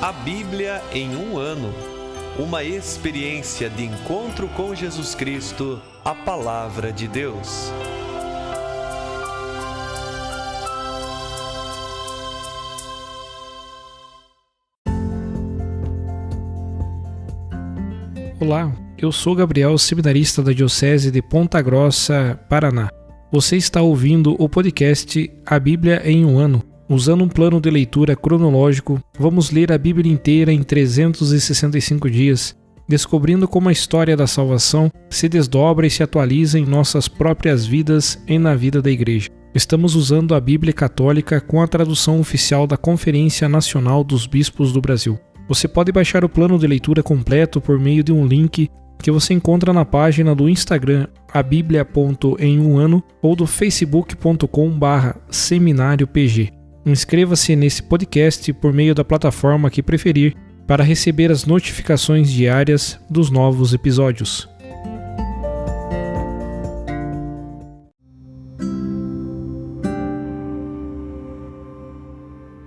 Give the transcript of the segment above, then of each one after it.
A Bíblia em um ano. Uma experiência de encontro com Jesus Cristo, a Palavra de Deus. Olá, eu sou Gabriel, seminarista da Diocese de Ponta Grossa, Paraná. Você está ouvindo o podcast A Bíblia em um ano. Usando um plano de leitura cronológico, vamos ler a Bíblia inteira em 365 dias, descobrindo como a história da salvação se desdobra e se atualiza em nossas próprias vidas e na vida da Igreja. Estamos usando a Bíblia Católica com a tradução oficial da Conferência Nacional dos Bispos do Brasil. Você pode baixar o plano de leitura completo por meio de um link que você encontra na página do Instagram abiblia.emumano ou do facebook.com/seminariopg. Inscreva-se nesse podcast por meio da plataforma que preferir para receber as notificações diárias dos novos episódios.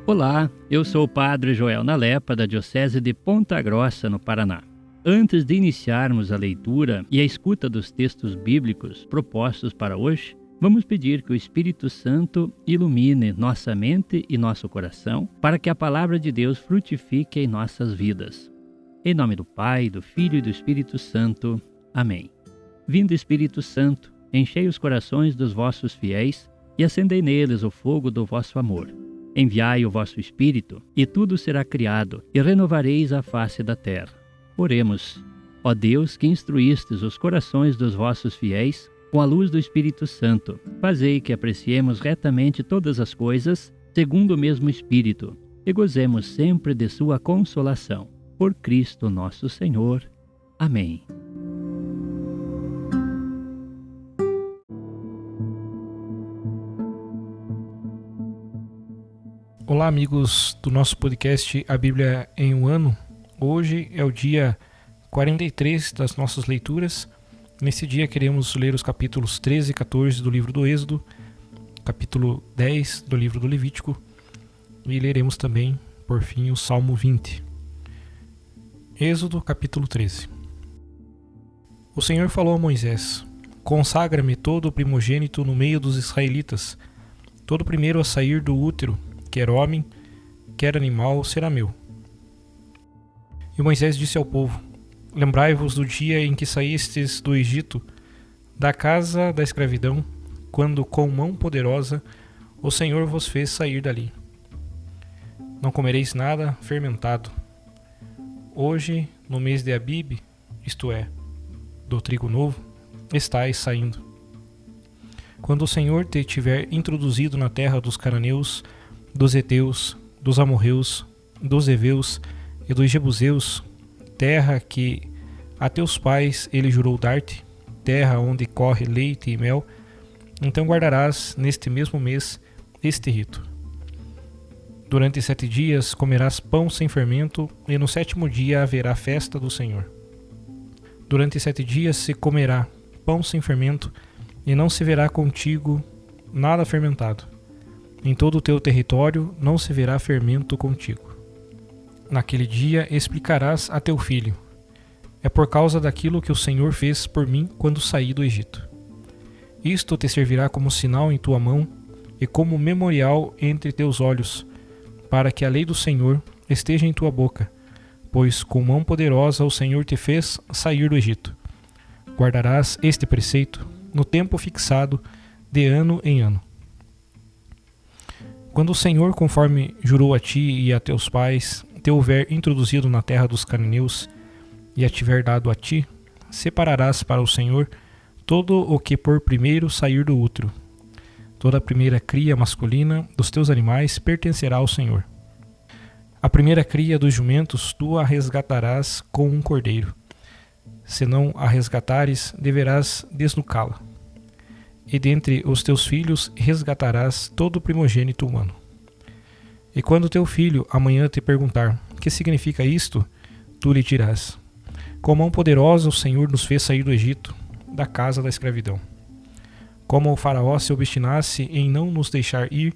Olá, eu sou o Padre Joel Nalepa, da Diocese de Ponta Grossa, no Paraná. Antes de iniciarmos a leitura e a escuta dos textos bíblicos propostos para hoje, vamos pedir que o Espírito Santo ilumine nossa mente e nosso coração para que a palavra de Deus frutifique em nossas vidas. Em nome do Pai, do Filho e do Espírito Santo. Amém. Vindo Espírito Santo, enchei os corações dos vossos fiéis e acendei neles o fogo do vosso amor. Enviai o vosso Espírito, e tudo será criado, e renovareis a face da terra. Oremos. Ó Deus, que instruístes os corações dos vossos fiéis com a luz do Espírito Santo, fazei que apreciemos retamente todas as coisas, segundo o mesmo Espírito, e gozemos sempre de sua consolação. Por Cristo nosso Senhor. Amém. Olá, amigos do nosso podcast A Bíblia em um ano. Hoje é o dia 43 das nossas leituras. Nesse dia queremos ler os capítulos 13 e 14 do livro do Êxodo, capítulo 10 do livro do Levítico, e leremos também, por fim, o Salmo 20. Êxodo, capítulo 13. O Senhor falou a Moisés: Consagra-me todo o primogênito no meio dos israelitas, todo o primeiro a sair do útero, quer homem, quer animal, será meu. E Moisés disse ao povo: Lembrai-vos do dia em que saístes do Egito, da casa da escravidão, quando com mão poderosa o Senhor vos fez sair dali. Não comereis nada fermentado. Hoje, no mês de Abibe, isto é, do trigo novo, estais saindo. Quando o Senhor te tiver introduzido na terra dos cananeus, dos heteus, dos amorreus, dos heveus e dos jebuseus, terra que a teus pais ele jurou dar-te, terra onde corre leite e mel, então guardarás neste mesmo mês este rito. Durante 7 dias comerás pão sem fermento, e no 7º dia haverá festa do Senhor. Durante 7 dias se comerá pão sem fermento, e não se verá contigo nada fermentado. Em todo o teu território não se verá fermento contigo. Naquele dia explicarás a teu filho: é por causa daquilo que o Senhor fez por mim quando saí do Egito. Isto te servirá como sinal em tua mão e como memorial entre teus olhos, para que a lei do Senhor esteja em tua boca, pois com mão poderosa o Senhor te fez sair do Egito. Guardarás este preceito no tempo fixado, de ano em ano. Quando o Senhor, conforme jurou a ti e a teus pais, te houver introduzido na terra dos cananeus e a tiver dado a ti, separarás para o Senhor todo o que por primeiro sair do útero. Toda a primeira cria masculina dos teus animais pertencerá ao Senhor. A primeira cria dos jumentos tu a resgatarás com um cordeiro. Se não a resgatares, deverás desnucá-la. E dentre os teus filhos resgatarás todo o primogênito humano. E quando teu filho amanhã te perguntar: que significa isto? Tu lhe dirás: com mão poderosa o Senhor nos fez sair do Egito, da casa da escravidão. Como o faraó se obstinasse em não nos deixar ir,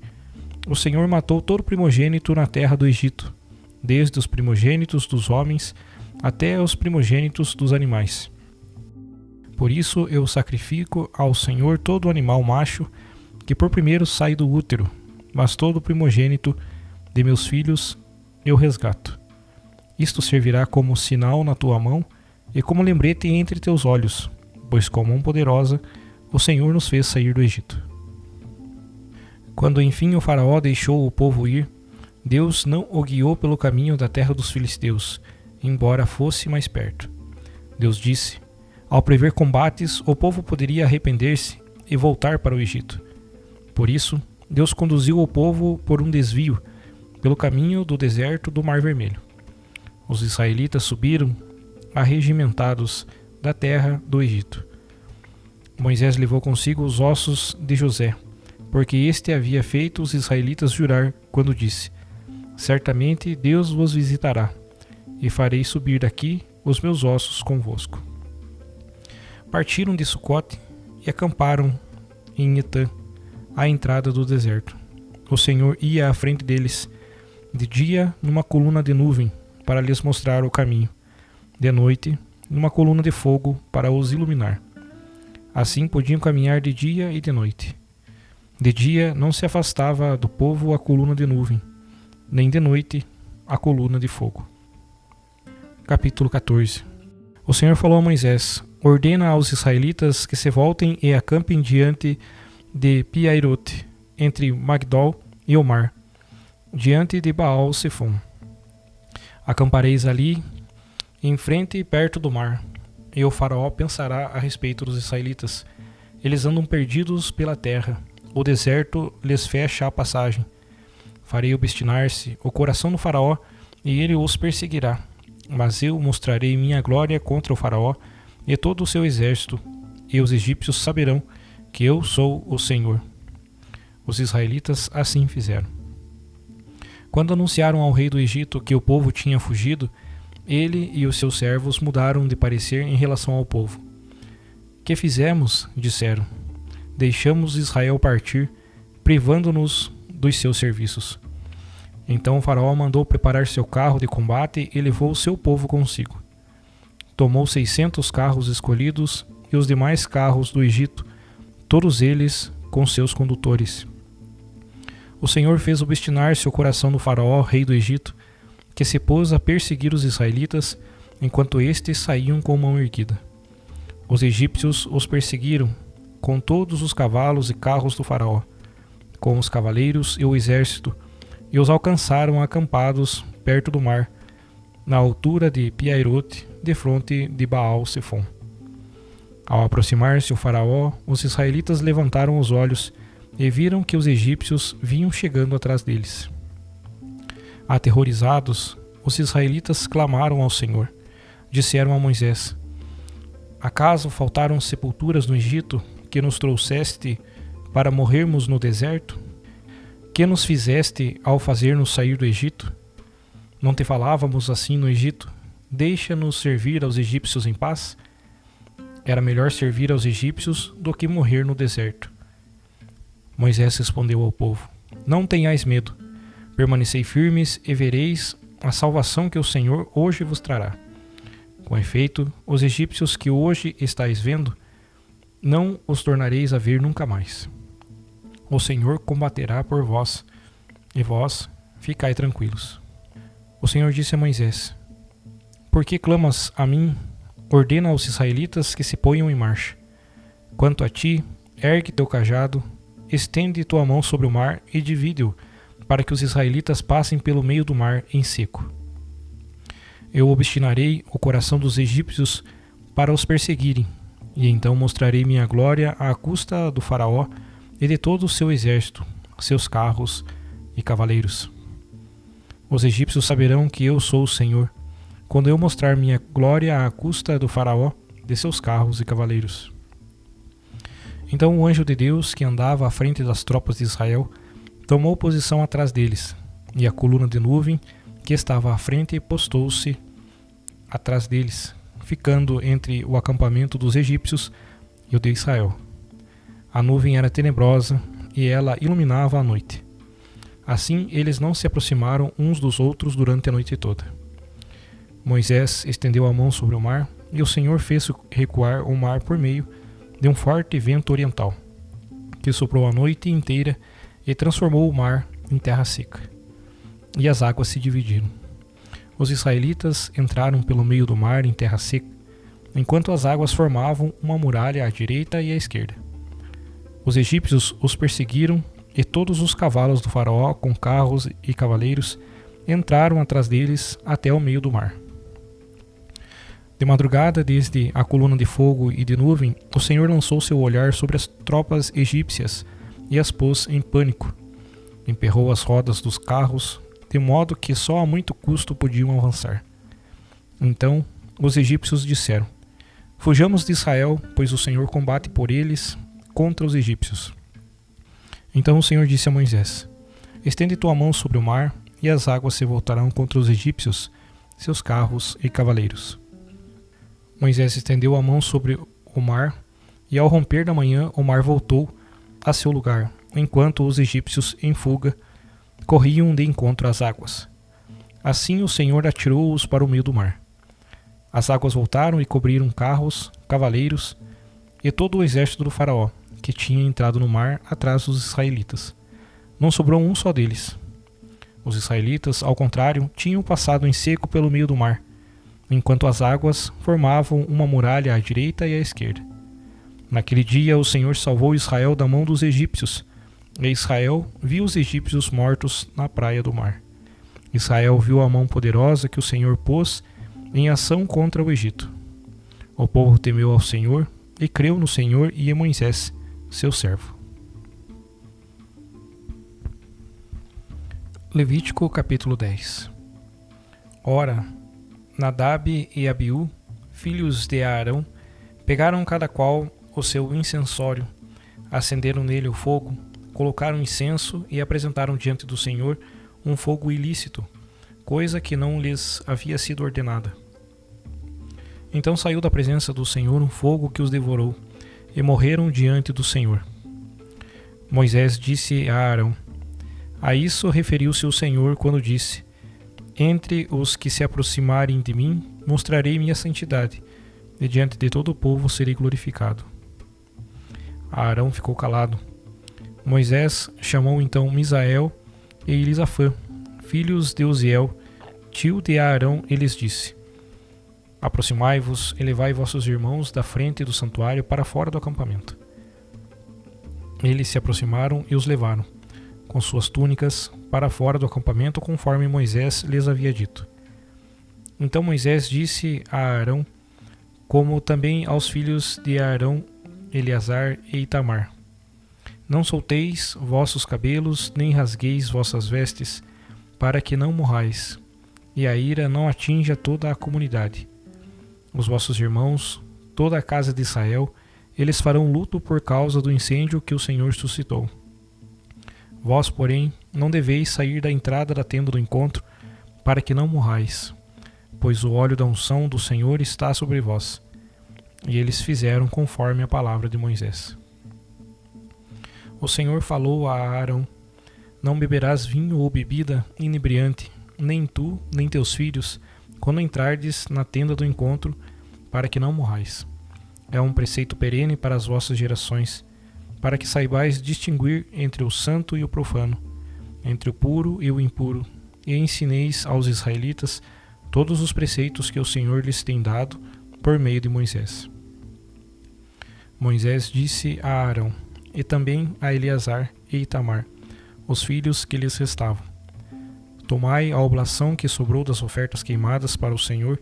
o Senhor matou todo primogênito na terra do Egito, desde os primogênitos dos homens até os primogênitos dos animais. Por isso eu sacrifico ao Senhor todo animal macho que por primeiro sai do útero, mas todo primogênito de meus filhos eu resgato. Isto servirá como sinal na tua mão e como lembrete entre teus olhos, pois com mão poderosa o Senhor nos fez sair do Egito. Quando enfim o faraó deixou o povo ir, Deus não o guiou pelo caminho da terra dos filisteus, embora fosse mais perto. Deus disse: ao prever combates, o povo poderia arrepender-se e voltar para o Egito. Por isso, Deus conduziu o povo por um desvio, pelo caminho do deserto do Mar Vermelho. Os israelitas subiram arregimentados da terra do Egito. Moisés levou consigo os ossos de José, porque este havia feito os israelitas jurar quando disse: certamente Deus vos visitará, e farei subir daqui os meus ossos convosco. Partiram de Sucote e acamparam em Etã, à entrada do deserto. O Senhor ia à frente deles, de dia numa coluna de nuvem, para lhes mostrar o caminho, de noite numa coluna de fogo para os iluminar. Assim podiam caminhar de dia e de noite. De dia não se afastava do povo a coluna de nuvem, nem de noite a coluna de fogo. Capítulo 14. O Senhor falou a Moisés: ordena aos israelitas que se voltem e acampem diante de Piairote, entre Magdol e o mar, diante de Baal-Sefom. Acampareis ali, em frente e perto do mar, e o faraó pensará a respeito dos israelitas. Eles andam perdidos pela terra, o deserto lhes fecha a passagem. Farei obstinar-se o coração do faraó, e ele os perseguirá. Mas eu mostrarei minha glória contra o faraó e todo o seu exército, e os egípcios saberão que eu sou o Senhor. Os israelitas assim fizeram. Quando anunciaram ao rei do Egito que o povo tinha fugido, ele e os seus servos mudaram de parecer em relação ao povo. Que fizemos? Disseram. Deixamos Israel partir, privando-nos dos seus serviços. Então o faraó mandou preparar seu carro de combate e levou seu povo consigo. Tomou 600 carros escolhidos e os demais carros do Egito, todos eles com seus condutores. O Senhor fez obstinar-se o coração do faraó, rei do Egito, que se pôs a perseguir os israelitas, enquanto estes saíam com mão erguida. Os egípcios os perseguiram, com todos os cavalos e carros do faraó, com os cavaleiros e o exército, e os alcançaram acampados perto do mar, na altura de Piairote, defronte de Baal-Sefom. Ao aproximar-se o faraó, os israelitas levantaram os olhos e viram que os egípcios vinham chegando atrás deles. Aterrorizados, os israelitas clamaram ao Senhor. Disseram a Moisés: acaso faltaram sepulturas no Egito que nos trouxeste para morrermos no deserto? Que nos fizeste ao fazer-nos sair do Egito? Não te falávamos assim no Egito: deixa-nos servir aos egípcios em paz? Era melhor servir aos egípcios do que morrer no deserto. Moisés respondeu ao povo: não tenhais medo, permanecei firmes e vereis a salvação que o Senhor hoje vos trará. Com efeito, os egípcios que hoje estáis vendo, não os tornareis a ver nunca mais. O Senhor combaterá por vós, e vós ficai tranquilos. O Senhor disse a Moisés: por que clamas a mim? Ordena aos israelitas que se ponham em marcha. Quanto a ti, ergue teu cajado, estende tua mão sobre o mar e divide-o, para que os israelitas passem pelo meio do mar em seco. Eu obstinarei o coração dos egípcios para os perseguirem, e então mostrarei minha glória à custa do faraó e de todo o seu exército, seus carros e cavaleiros. Os egípcios saberão que eu sou o Senhor, quando eu mostrar minha glória à custa do faraó, de seus carros e cavaleiros. Então o anjo de Deus, que andava à frente das tropas de Israel, tomou posição atrás deles, e a coluna de nuvem, que estava à frente, postou-se atrás deles, ficando entre o acampamento dos egípcios e o de Israel. A nuvem era tenebrosa, e ela iluminava a noite. Assim eles não se aproximaram uns dos outros durante a noite toda. Moisés estendeu a mão sobre o mar, e o Senhor fez recuar o mar por meio de um forte vento oriental, que soprou a noite inteira e transformou o mar em terra seca. E as águas se dividiram. Os israelitas entraram pelo meio do mar em terra seca, enquanto as águas formavam uma muralha à direita e à esquerda. Os egípcios os perseguiram, e todos os cavalos do faraó, com carros e cavaleiros, entraram atrás deles até o meio do mar. De madrugada, desde a coluna de fogo e de nuvem, o Senhor lançou seu olhar sobre as tropas egípcias e as pôs em pânico. Emperrou as rodas dos carros, de modo que só a muito custo podiam avançar. Então os egípcios disseram: Fujamos de Israel, pois o Senhor combate por eles contra os egípcios. Então o Senhor disse a Moisés: Estende tua mão sobre o mar, e as águas se voltarão contra os egípcios, seus carros e cavaleiros. Moisés estendeu a mão sobre o mar, e ao romper da manhã o mar voltou a seu lugar, enquanto os egípcios, em fuga, corriam de encontro às águas. Assim o Senhor atirou-os para o meio do mar. As águas voltaram e cobriram carros, cavaleiros e todo o exército do faraó, que tinha entrado no mar atrás dos israelitas. Não sobrou um só deles. Os israelitas, ao contrário, tinham passado em seco pelo meio do mar, enquanto as águas formavam uma muralha à direita e à esquerda. Naquele dia o Senhor salvou Israel da mão dos egípcios, e Israel viu os egípcios mortos na praia do mar. Israel viu a mão poderosa que o Senhor pôs em ação contra o Egito. O povo temeu ao Senhor e creu no Senhor e em Moisés, seu servo. Levítico capítulo 10. Ora, Nadab e Abiú, filhos de Arão, pegaram cada qual o seu incensório, acenderam nele o fogo, colocaram incenso e apresentaram diante do Senhor um fogo ilícito, coisa que não lhes havia sido ordenada. Então saiu da presença do Senhor um fogo que os devorou, e morreram diante do Senhor. Moisés disse a Arão: A isso referiu-se o Senhor quando disse: Entre os que se aproximarem de mim, mostrarei minha santidade, e diante de todo o povo serei glorificado. Arão ficou calado. Moisés chamou então Misael e Elisafã, filhos de Uziel, tio de Arão, e lhes disse: Aproximai-vos e levai vossos irmãos da frente do santuário para fora do acampamento. Eles se aproximaram e os levaram, com suas túnicas, para fora do acampamento, conforme Moisés lhes havia dito. Então Moisés disse a Arão, como também aos filhos de Arão, Eleazar e Itamar: Não solteis vossos cabelos, nem rasgueis vossas vestes, para que não morrais, e a ira não atinja toda a comunidade. Os vossos irmãos, toda a casa de Israel, eles farão luto por causa do incêndio que o Senhor suscitou. Vós, porém, não deveis sair da entrada da tenda do encontro, para que não morrais, pois o óleo da unção do Senhor está sobre vós. E eles fizeram conforme a palavra de Moisés. O Senhor falou a Arão: Não beberás vinho ou bebida inebriante, nem tu, nem teus filhos, quando entrardes na tenda do encontro, para que não morrais. É um preceito perene para as vossas gerações, para que saibais distinguir entre o santo e o profano, entre o puro e o impuro, e ensineis aos israelitas todos os preceitos que o Senhor lhes tem dado por meio de Moisés. Moisés disse a Arão, e também a Eleazar e Itamar, os filhos que lhes restavam: Tomai a oblação que sobrou das ofertas queimadas para o Senhor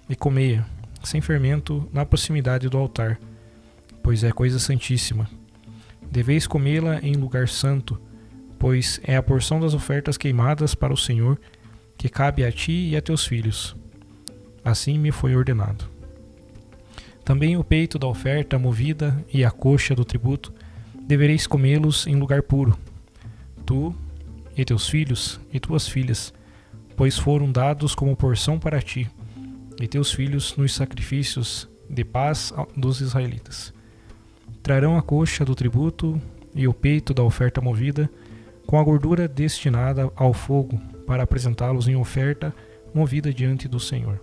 e comei-a, sem fermento, na proximidade do altar, pois é coisa santíssima. Deveis comê-la em lugar santo, pois é a porção das ofertas queimadas para o Senhor, que cabe a ti e a teus filhos. Assim me foi ordenado. Também o peito da oferta movida e a coxa do tributo devereis comê-los em lugar puro, tu e teus filhos e tuas filhas, pois foram dados como porção para ti e teus filhos nos sacrifícios de paz dos israelitas. Trarão a coxa do tributo e o peito da oferta movida, com a gordura destinada ao fogo, para apresentá-los em oferta movida diante do Senhor.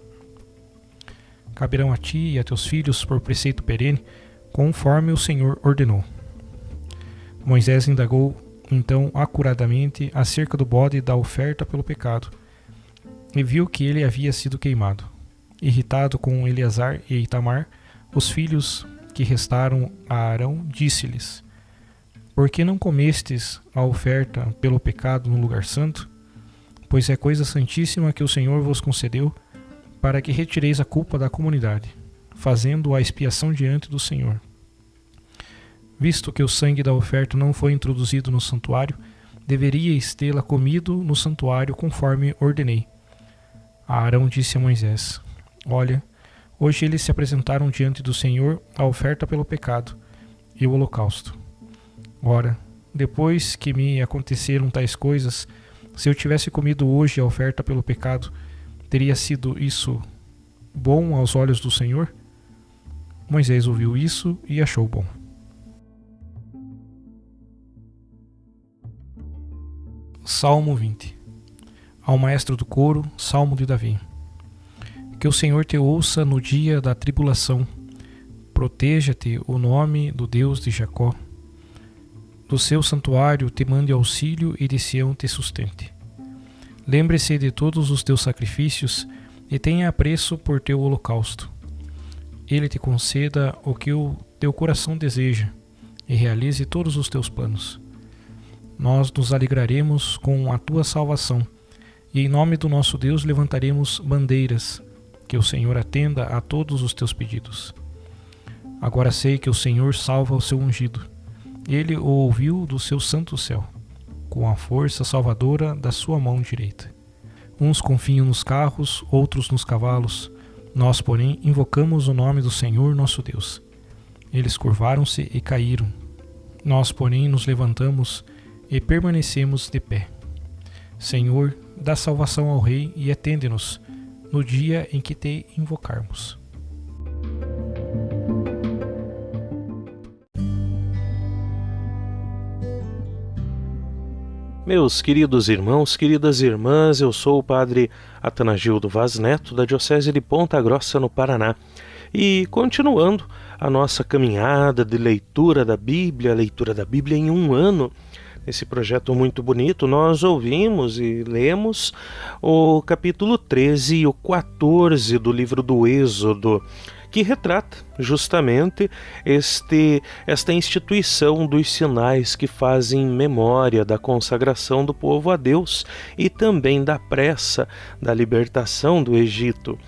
Caberão a ti e a teus filhos por preceito perene, conforme o Senhor ordenou. Moisés indagou então acuradamente acerca do bode da oferta pelo pecado, e viu que ele havia sido queimado. Irritado com Eleazar e Itamar, os filhos que restaram a Arão, disse-lhes: Por que não comestes a oferta pelo pecado no lugar santo? Pois é coisa santíssima que o Senhor vos concedeu, para que retireis a culpa da comunidade, fazendo a expiação diante do Senhor. Visto que o sangue da oferta não foi introduzido no santuário, deveríeis tê-la comido no santuário conforme ordenei. Arão disse a Moisés: Olha, hoje eles se apresentaram diante do Senhor a oferta pelo pecado e o holocausto. Ora, depois que me aconteceram tais coisas, se eu tivesse comido hoje a oferta pelo pecado, teria sido isso bom aos olhos do Senhor? Moisés ouviu isso e achou bom. Salmo 20. Ao maestro do coro, Salmo de Davi. Que o Senhor te ouça no dia da tribulação, proteja-te o nome do Deus de Jacó. Do seu santuário te mande auxílio e de Sião te sustente. Lembre-se de todos os teus sacrifícios e tenha apreço por teu holocausto. Ele te conceda o que o teu coração deseja e realize todos os teus planos. Nós nos alegraremos com a tua salvação e em nome do nosso Deus levantaremos bandeiras, que o Senhor atenda a todos os teus pedidos. Agora sei que o Senhor salva o seu ungido. Ele o ouviu do seu santo céu, com a força salvadora da sua mão direita. Uns confiam nos carros, outros nos cavalos. Nós, porém, invocamos o nome do Senhor nosso Deus. Eles curvaram-se e caíram. Nós, porém, nos levantamos e permanecemos de pé. Senhor, dá salvação ao Rei e atende-nos no dia em que te invocarmos. Meus queridos irmãos, queridas irmãs, eu sou o Padre Atanagildo Vaz Neto, da Diocese de Ponta Grossa, no Paraná. E continuando a nossa caminhada de leitura da Bíblia em um ano, nesse projeto muito bonito, nós ouvimos e lemos o capítulo 13 e o 14 do livro do Êxodo, que retrata justamente esta instituição dos sinais que fazem memória da consagração do povo a Deus e também da pressa da libertação do Egito.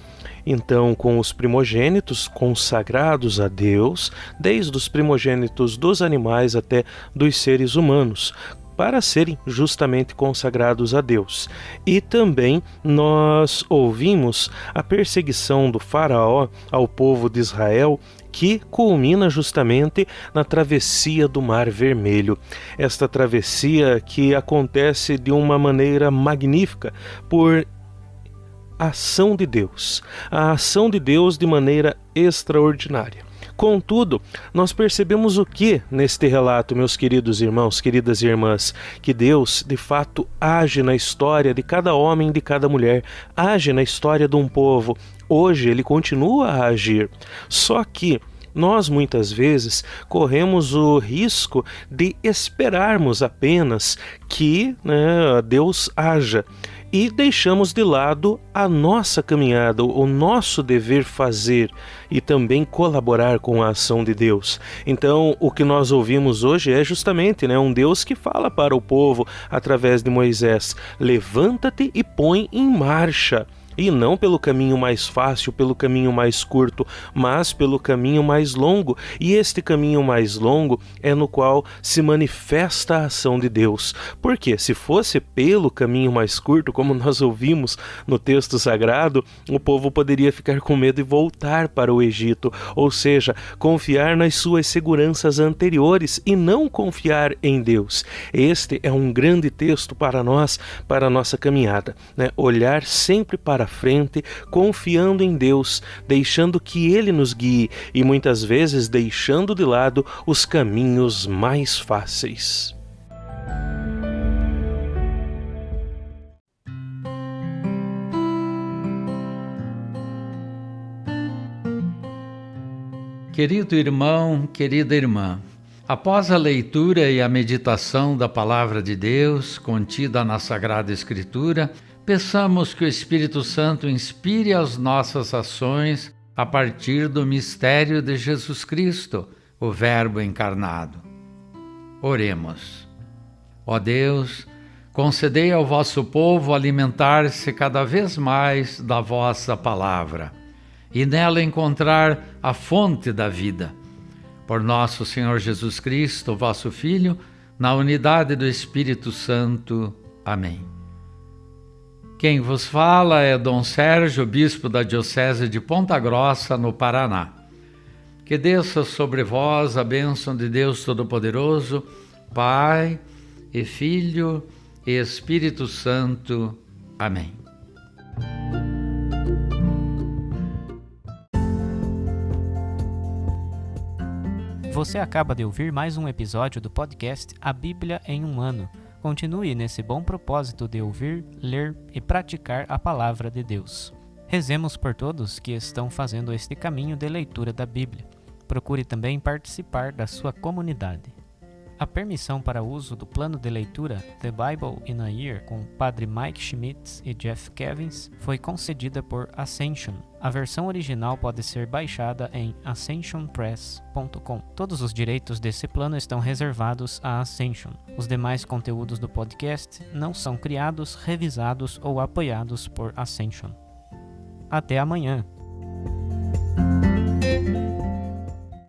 Então, com os primogênitos consagrados a Deus, desde os primogênitos dos animais até dos seres humanos, para serem justamente consagrados a Deus. E também nós ouvimos a perseguição do faraó ao povo de Israel, que culmina justamente na travessia do Mar Vermelho. Esta travessia que acontece de uma maneira magnífica por ação de Deus, a ação de Deus de maneira extraordinária. Contudo, nós percebemos o que neste relato, meus queridos irmãos, queridas irmãs? Que Deus, de fato, age na história de cada homem, de cada mulher, age na história de um povo. Hoje Ele continua a agir, só que nós muitas vezes corremos o risco de esperarmos apenas que Deus haja e deixamos de lado a nossa caminhada, o nosso dever fazer e também colaborar com a ação de Deus. Então, o que nós ouvimos hoje é justamente um Deus que fala para o povo através de Moisés: levanta-te e põe em marcha. E não pelo caminho mais fácil, pelo caminho mais curto, mas pelo caminho mais longo. E este caminho mais longo é no qual se manifesta a ação de Deus. Porque se fosse pelo caminho mais curto, como nós ouvimos no texto sagrado, o povo poderia ficar com medo e voltar para o Egito. Ou seja, confiar nas suas seguranças anteriores e não confiar em Deus. Este é um grande texto para nós, para a nossa caminhada. Olhar sempre para frente, confiando em Deus, deixando que Ele nos guie e muitas vezes deixando de lado os caminhos mais fáceis. Querido irmão, querida irmã, após a leitura e a meditação da Palavra de Deus contida na Sagrada Escritura, peçamos que o Espírito Santo inspire as nossas ações a partir do mistério de Jesus Cristo, o Verbo encarnado. Oremos. Ó Deus, concedei ao vosso povo alimentar-se cada vez mais da vossa palavra e nela encontrar a fonte da vida. Por nosso Senhor Jesus Cristo, vosso Filho, na unidade do Espírito Santo. Amém. Quem vos fala é Dom Sérgio, bispo da Diocese de Ponta Grossa, no Paraná. Que desça sobre vós a bênção de Deus Todo-Poderoso, Pai e Filho e Espírito Santo. Amém. Você acaba de ouvir mais um episódio do podcast A Bíblia em um Ano. Continue nesse bom propósito de ouvir, ler e praticar a Palavra de Deus. Rezemos por todos que estão fazendo este caminho de leitura da Bíblia. Procure também participar da sua comunidade. A permissão para uso do plano de leitura The Bible in a Year com o Padre Mike Schmitz e Jeff Kevins foi concedida por Ascension. A versão original pode ser baixada em ascensionpress.com. Todos os direitos desse plano estão reservados à Ascension. Os demais conteúdos do podcast não são criados, revisados ou apoiados por Ascension. Até amanhã!